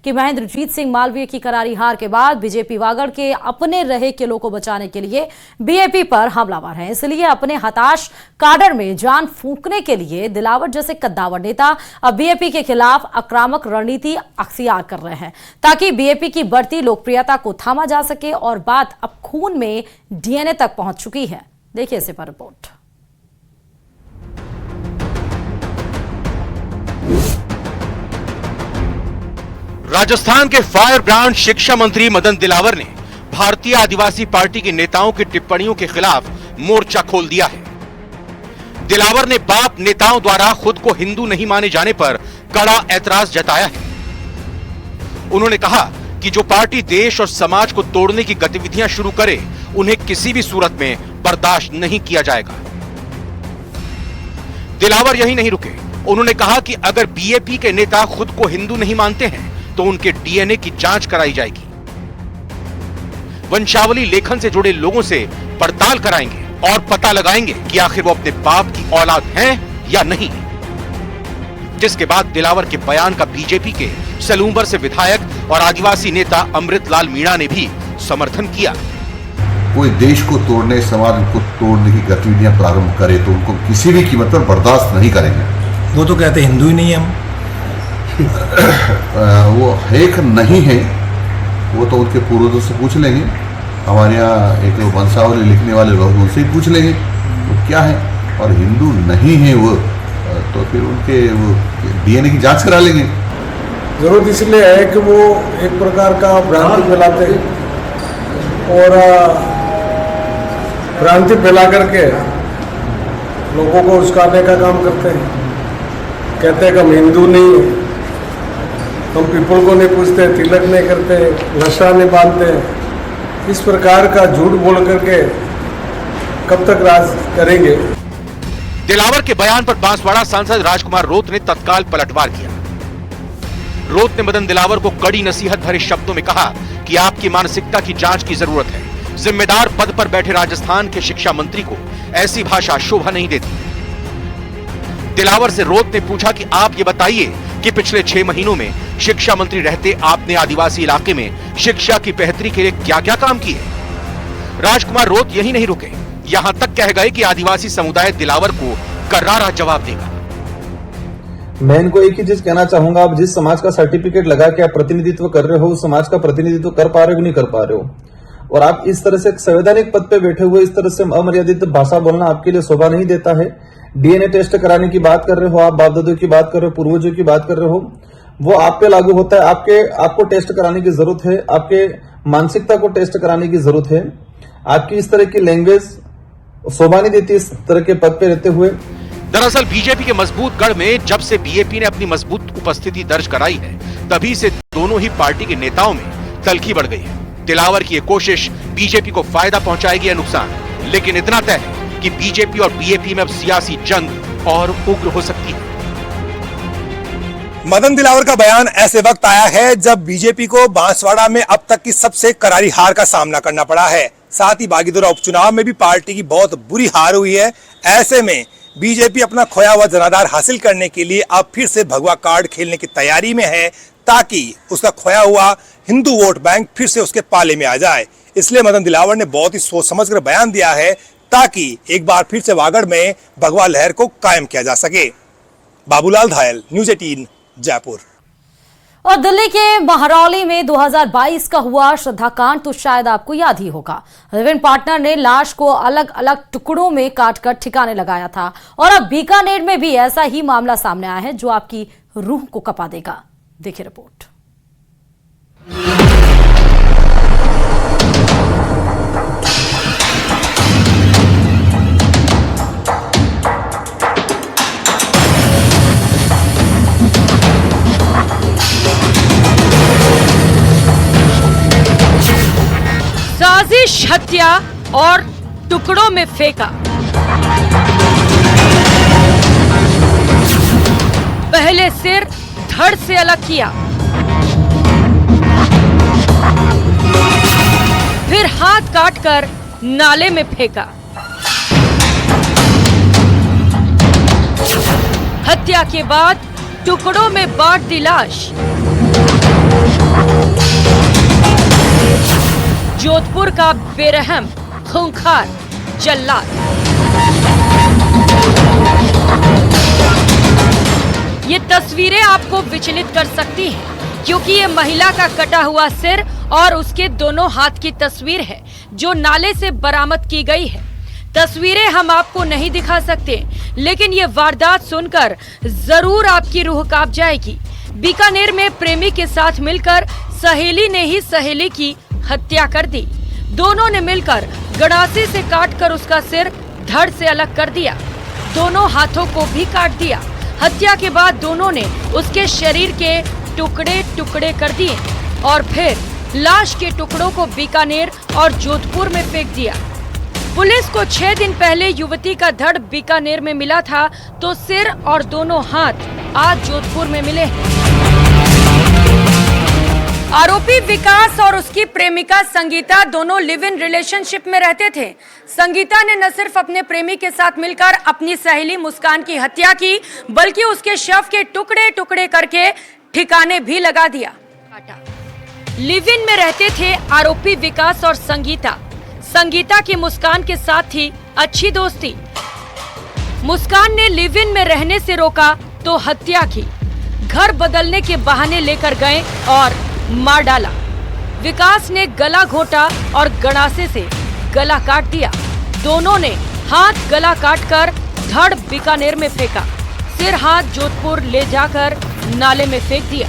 कि महेंद्रजीत सिंह मालवीय की करारी हार के बाद बीजेपी वागड़ के अपने रहे किलों को बचाने के लिए बीएपी पर हमलावर है। इसलिए अपने हताश काडर में जान फूंकने के लिए दिलावर जैसे कद्दावर नेता अब बीएपी के खिलाफ आक्रामक रणनीति अख्तियार कर रहे हैं ताकि बीएपी की बढ़ती लोकप्रियता को थामा जा सके और बात अब खून में डीएनए तक पहुंच चुकी है। देखिए इसे पर रिपोर्ट। राजस्थान के फायर ब्रांड शिक्षा मंत्री मदन दिलावर ने भारतीय आदिवासी पार्टी के नेताओं की टिप्पणियों के खिलाफ मोर्चा खोल दिया है। दिलावर ने बाप नेताओं द्वारा खुद को हिंदू नहीं माने जाने पर कड़ा ऐतराज जताया है। उन्होंने कहा कि जो पार्टी देश और समाज को तोड़ने की गतिविधियां शुरू करे उन्हें किसी भी सूरत में बर्दाश्त नहीं किया जाएगा। दिलावर यही नहीं रुके, उन्होंने कहा कि अगर बीएपी के नेता खुद को हिंदू नहीं मानते हैं तो उनके डीएनए की जांच कराई जाएगी। वंशावली लेखन से जुड़े लोगों से पड़ताल कराएंगे और पता लगाएंगे कि आखिर वो अपने बाप की औलाद हैं या नहीं। जिसके बाद दिलावर के बयान का बीजेपी के सलूंबर से विधायक और आदिवासी नेता अमृतलाल मीणा ने भी समर्थन किया। कोई देश को तोड़ने, समाज को तोड़ने की गतिविधियां प्रारंभ करे तो उनको किसी भी कीमत पर बर्दाश्त नहीं करेंगे। वो तो कहते हिंदू ही नहीं हम। वो एक नहीं है, वो तो उनके पूर्वजों से पूछ लेंगे। हमारे यहाँ एक वंशावली लिखने वाले लोग उनसे ही पूछ लेंगे वो क्या है, और हिंदू नहीं है वो तो फिर उनके वो डीएनए की जांच करा लेंगे। जरूरत इसलिए है कि वो एक प्रकार का भ्रांति फैलाते हैं और भ्रांति फैला करके लोगों को उस्काने का काम करते हैं। कहते हैं कि हम हिंदू नहीं हैं, हम पीपल को नहीं पूछते, तिलक नहीं करते, नशा नहीं बांधते। इस प्रकार का झूठ बोल करके कब तक राज करेंगे। दिलावर के बयान पर बांसवाड़ा सांसद राजकुमार रोत ने तत्काल पलटवार किया। रोत ने मदन दिलावर को कड़ी नसीहत भरे शब्दों में कहा कि आपकी मानसिकता की जांच की जरूरत है। जिम्मेदार पद पर बैठे राजस्थान के शिक्षा मंत्री को ऐसी भाषा शोभा नहीं देती। दिलावर से रोत ने पूछा कि आप ये बताइए कि पिछले 6 महीनों में शिक्षा मंत्री रहते आपने आदिवासी इलाके में शिक्षा की बेहतरी के लिए क्या क्या काम किए। राजकुमार रोत यही नहीं रुके, यहां तक कह गए कि आदिवासी समुदाय दिलावर को करारा जवाब देगा। मैं इनको एक ही चीज कहना चाहूंगा, आप जिस समाज का सर्टिफिकेट लगा के आप प्रतिनिधित्व कर रहे हो, उस समाज का प्रतिनिधित्व कर पा रहे हो नहीं कर पा रहे हो, और आप इस तरह से संवैधानिक पद पे बैठे हुए इस तरह से अमर्यादित भाषा बोलना आपके लिए शोभा नहीं देता है। डीएनए टेस्ट कराने की बात कर रहे हो, आप बाप दादों की बात कर रहे हो, पूर्वजों की बात कर रहे हो, वो आप पे लागू होता है। आपको टेस्ट कराने की जरूरत है, आपके मानसिकता को टेस्ट कराने की जरूरत है। आपकी इस तरह की लैंग्वेज शोभा नहीं देती इस तरह के पद पे रहते हुए। दरअसल बीजेपी के मजबूत गढ़ में जब से बीएपी ने अपनी मजबूत उपस्थिति दर्ज कराई है, तभी से दोनों ही पार्टी के नेताओं में तल्खी बढ़ गई है। दिलावर की ये कोशिश बीजेपी को फायदा पहुंचाएगी या नुकसान, लेकिन इतना तय है कि बीजेपी और बीएपी में अब सियासी जंग और उग्र हो सकती है। मदन दिलावर का बयान ऐसे वक्त आया है जब बीजेपी को बांसवाड़ा में अब तक की सबसे करारी हार का सामना करना पड़ा है। साथ ही बागीदोरा उपचुनाव में भी पार्टी की बहुत बुरी हार हुई है। ऐसे में बीजेपी अपना खोया हुआ जनाधार हासिल करने के लिए अब फिर से भगवा कार्ड खेलने की तैयारी में है, ताकि उसका खोया हुआ हिंदू वोट बैंक फिर से उसके पाले में आ जाए। इसलिए मदन दिलावर ने बहुत ही सोच समझ कर बयान दिया है, ताकि एक बार फिर से वागड़ में भगवा लहर को कायम किया जा सके। बाबूलाल धायल, न्यूज़ 18 जयपुर। और दिल्ली के महरौली में 2022 का हुआ श्रद्धाकांड तो शायद आपको याद ही होगा। लिव इन पार्टनर ने लाश को अलग अलग टुकड़ों में काटकर ठिकाने लगाया था, और अब बीकानेर में भी ऐसा ही मामला सामने आया है जो आपकी रूह को कपा देगा। देखिए रिपोर्ट। साजिश, हत्या और टुकड़ों में फेंका। पहले सिर धड़ से अलग किया, फिर हाथ काटकर नाले में फेंका। हत्या के बाद टुकड़ों में बांट दी लाश। जोधपुर का बेरहम खूंखार जल्लाद। ये तस्वीरें आपको विचलित कर सकती हैं, क्योंकि ये महिला का कटा हुआ सिर और उसके दोनों हाथ की तस्वीर है जो नाले से बरामद की गई है। तस्वीरें हम आपको नहीं दिखा सकते, लेकिन ये वारदात सुनकर जरूर आपकी रूह कांप जाएगी। बीकानेर में प्रेमी के साथ मिलकर सहेली ने ही सहेली की हत्या कर दी। दोनों ने मिलकर गड़ासे से काटकर उसका सिर धड़ से अलग कर दिया, दोनों हाथों को भी काट दिया। हत्या के बाद दोनों ने उसके शरीर के टुकड़े टुकड़े कर दिए और फिर लाश के टुकड़ों को बीकानेर और जोधपुर में फेंक दिया। पुलिस को 6 दिन पहले युवती का धड़ बीकानेर में मिला था, तो सिर और दोनों हाथ आज जोधपुर में मिले हैं। आरोपी विकास और उसकी प्रेमिका संगीता दोनों लिव इन रिलेशनशिप में रहते थे। संगीता ने न सिर्फ अपने प्रेमी के साथ मिलकर अपनी सहेली मुस्कान की हत्या की, बल्कि उसके शव के टुकड़े टुकड़े करके ठिकाने भी लगा दिया। लिव इन में रहते थे आरोपी विकास और संगीता। संगीता की मुस्कान के साथ थी अच्छी दोस्ती। मुस्कान ने लिव इन में रहने से रोका तो हत्या की। घर बदलने के बहाने लेकर गए और मार डाला। विकास ने गला घोटा और गड़ासे से गला काट दिया। दोनों ने हाथ गला काटकर धड़ बीकानेर में फेंका, सिर हाथ जोधपुर ले जाकर नाले में फेंक दिया।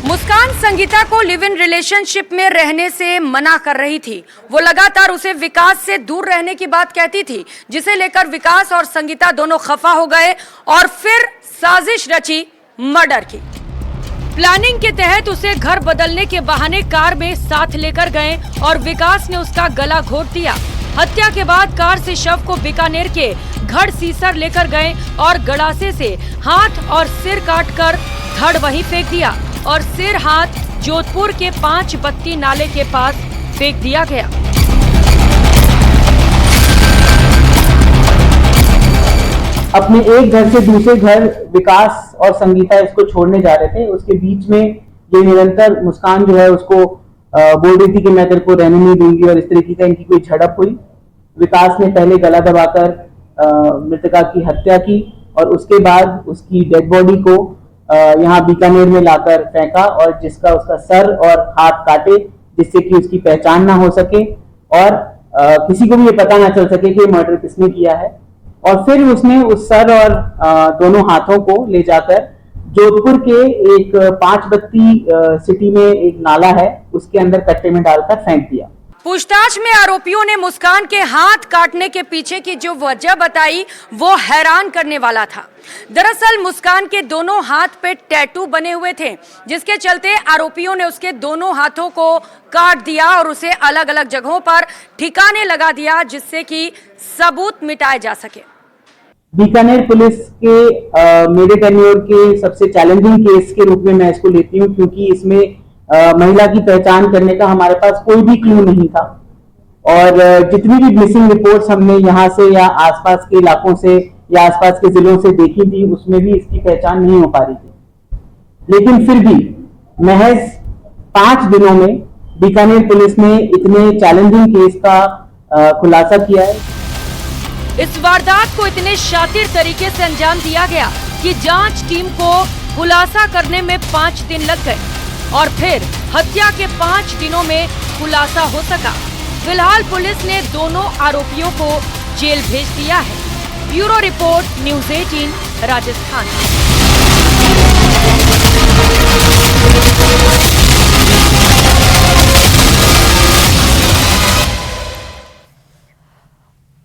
मुस्कान संगीता को लिव इन रिलेशनशिप में रहने से मना कर रही थी। वो लगातार उसे विकास से दूर रहने की बात कहती थी, जिसे लेकर विकास और संगीता दोनों खफा हो गए और फिर साजिश रची मर्डर की। प्लानिंग के तहत उसे घर बदलने के बहाने कार में साथ लेकर गए और विकास ने उसका गला घोट दिया। हत्या के बाद कार से शव को बीकानेर के घड़ सीसर लेकर गए और गड़ासे से हाथ और सिर काटकर धड़ वहीं फेंक दिया और सिर हाथ जोधपुर के 5 बत्ती नाले के पास फेंक दिया गया। अपने एक घर से दूसरे घर विकास और संगीता इसको छोड़ने जा रहे थे। उसके बीच में ये निरंतर मुस्कान जो है उसको बोल रही थी कि मैं तेरे को रहने नहीं दूंगी और इस तरीके का इनकी कोई झड़प हुई। विकास ने पहले गला दबाकर मृतका की हत्या की और उसके बाद उसकी डेड बॉडी को यहाँ बीकानेर में लाकर फेंका और जिसका उसका सर और हाथ काटे, जिससे कि उसकी पहचान ना हो सके और किसी को भी ये पता ना चल सके कि मर्डर किसने किया है। और फिर उसने उस सर और दोनों हाथों को ले जाकर जोधपुर के एक 5 बत्ती सिटी में एक नाला है, उसके अंदर कट्टे में डालकर फेंक दिया। पूछताछ में आरोपियों ने मुस्कान के हाथ काटने के पीछे की जो वजह बताई वो हैरान करने वाला था। दरअसल मुस्कान के दोनों हाथ पे टैटू बने हुए थे, जिसके चलते आरोपियों ने उसके दोनों हाथों को काट दिया और उसे अलग अलग जगहों पर ठिकाने लगा दिया, जिससे कि सबूत मिटाए जा सके। बीकानेर पुलिस के मेरे टेन्योर के सबसे चैलेंजिंग केस के रूप में मैं इसको लेती हूँ, क्योंकि इसमें महिला की पहचान करने का हमारे पास कोई भी क्लू नहीं था और जितनी भी मिसिंग रिपोर्ट्स हमने यहाँ से या आसपास के इलाकों से या आसपास के जिलों से देखी थी, उसमें भी इसकी पहचान नहीं हो पा रही थी। लेकिन फिर भी महज 5 दिनों में बीकानेर पुलिस ने इतने चैलेंजिंग केस का खुलासा किया है। इस वारदात को इतने शातिर तरीके से अंजाम दिया गया कि जांच टीम को खुलासा करने में 5 दिन लग गए और फिर हत्या के 5 दिनों में खुलासा हो सका। फिलहाल पुलिस ने दोनों आरोपियों को जेल भेज दिया है। Bureau report, news 18, Rajasthan.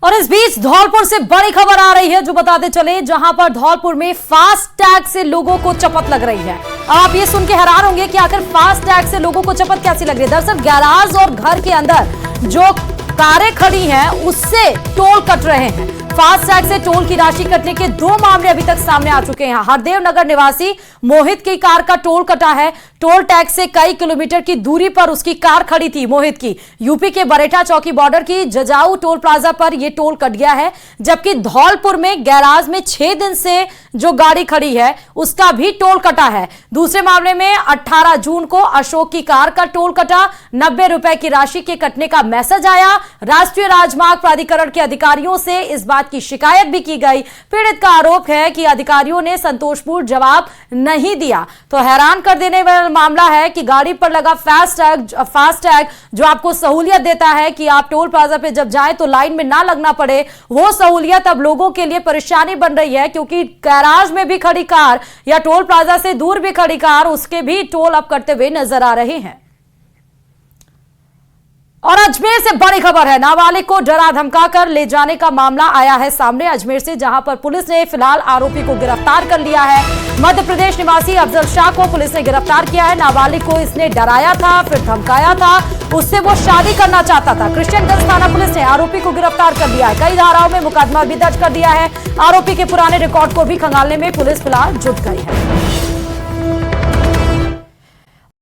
और इस बीच धौलपुर से बड़ी खबर आ रही है जो बताते चले, जहां पर धौलपुर में फास्ट टैग से लोगों को चपत लग रही है। आप ये सुन के हैरान होंगे कि आखिर फास्ट टैग से लोगों को चपत कैसी लग रही है। दरअसल गैराज और घर के अंदर जो कारें खड़ी हैं उससे टोल कट रहे हैं। फास्टैग से टोल की राशि कटने के 2 मामले अभी तक सामने आ चुके हैं। हरदेव नगर निवासी मोहित की कार का टोल कटा है। टोल टैक्स से कई किलोमीटर की दूरी पर उसकी कार खड़ी थी। मोहित की यूपी के बरेठा चौकी बॉर्डर की जजाऊ टोल प्लाजा पर यह टोल कट गया है, जबकि धौलपुर में गैराज में 6 दिन से जो गाड़ी खड़ी है उसका भी टोल कटा है। दूसरे मामले में 18 जून को अशोक की कार का टोल कटा। 90 रुपए की राशि के कटने का मैसेज आया। राष्ट्रीय राजमार्ग प्राधिकरण के अधिकारियों से इस बात की शिकायत भी की गई। पीड़ित का आरोप है कि अधिकारियों ने संतोषपूर्ण जवाब नहीं दिया। तो हैरान कर देने वाला मामला है कि गाड़ी पर लगा फास्टैग जो आपको सहूलियत देता है कि आप टोल प्लाजा पे जब जाएं तो लाइन में ना लगना पड़े, वो सहूलियत अब लोगों के लिए परेशानी बन रही है, क्योंकि गैराज में भी खड़ी कार या टोल प्लाजा से दूर भी खड़ी कार, उसके भी टोल अब कटते हुए नजर आ रहे हैं। और अजमेर से बड़ी खबर है, नाबालिग को डरा धमकाकर ले जाने का मामला आया है सामने अजमेर से, जहां पर पुलिस ने फिलहाल आरोपी को गिरफ्तार कर लिया है। मध्य प्रदेश निवासी अफजल शाह को पुलिस ने गिरफ्तार किया है। नाबालिग को इसने डराया था, फिर धमकाया था, उससे वो शादी करना चाहता था। क्रिश्चियनगंज थाना पुलिस ने आरोपी को गिरफ्तार कर लिया है। कई धाराओं में मुकदमा भी दर्ज कर दिया है। आरोपी के पुराने रिकॉर्ड को भी खंगालने में पुलिस फिलहाल जुट गई है।